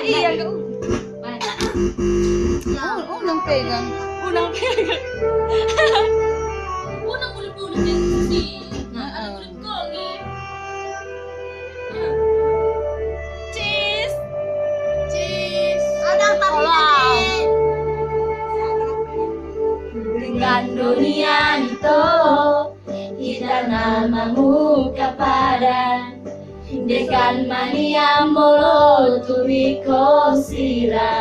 Iya, enggak. Unang pegang. Unang pegang. Unang ulit-ulit yan si. Nah, ulit ko ni. Cheese. Cheese. Ada tapi Dengan dunia itu kita namamu kepada dengan mania molo turiko sira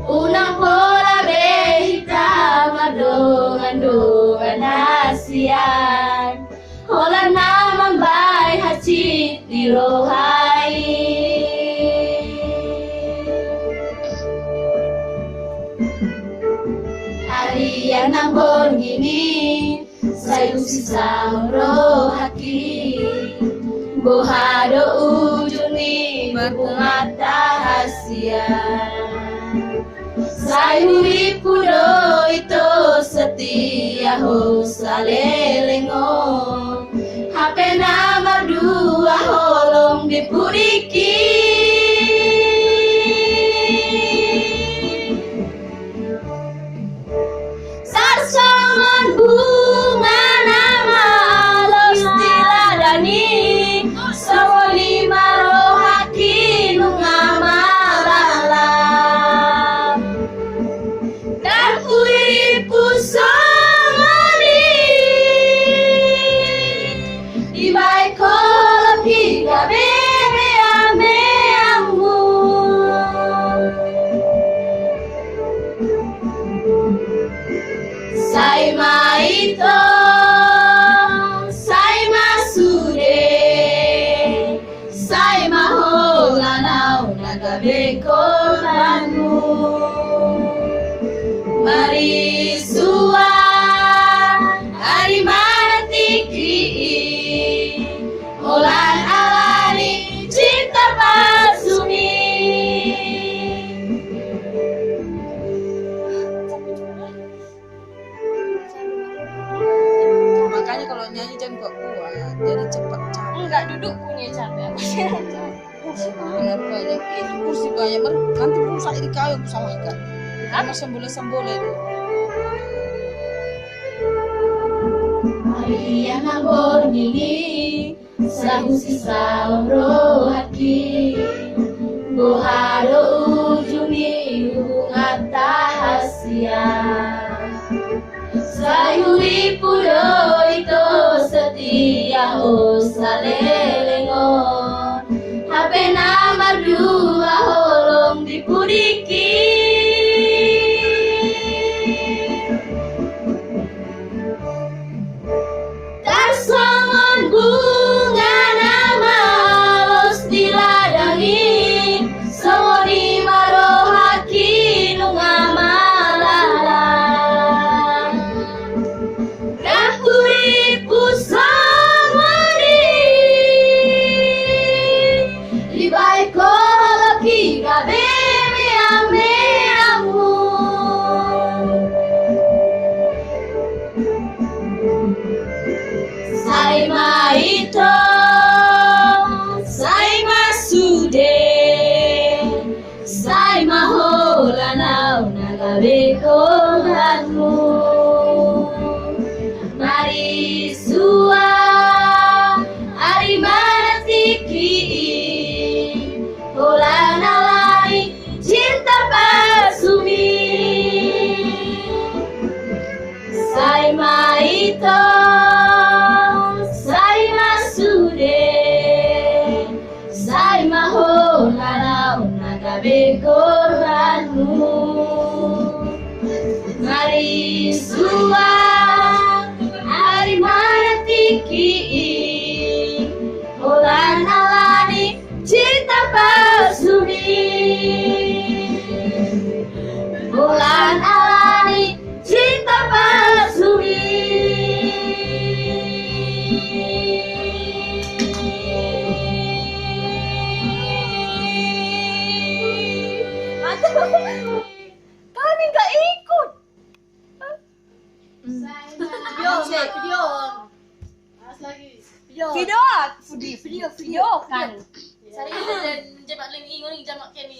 unang pola behita madongan asian hola naman bay hachit di rohai harian ng bongini sayo si Samro haki Bohado ujuni bermata hasia Sayuri pudo itu setia ho salelengo Hape nama dua holong dipuriki Sarsangan bunga nama los diladani Sawali marohaki nungamalala Dan kuipu samani Ibai kola piga bebe ame amu Sai maito Sai masude Sai mahola nau nagabe korbanmu Mari sua Hari matiki Olan alani cinta pasumi Makanya kalau nyanyi jangan kuat, jadi cepat capek. Enggak duduk punya capek aku sih Kenapa ya? Ini kursi banyak, nanti rusak ini kau yang salahkan. Karena sembole itu. Maria nabonini Sahu sisa omro haki Bohado ujuni hubungata hasia Sayuri pudo itu setia ho salelengo Hape nama dua holong dipuriki Tarsangan bunga nama los diladani Sawari marohaki nungamalala Rakuripu samari Libai kolaki gabebe ame amu Sai maito Sai masude Sai mahola nau nagabe korbanmu Mari sua Ari matiki Hola nalai cinta pasumi Sai maito Sai masude Sai mahola nau nagabe korbanmu Mari sua Hari matiki Hola nalani cinta pasumi Hola nalani cinta pasumi Kami gak ikut. video. Video kan. Video kan. Saya dan jebak lagi jamak kini.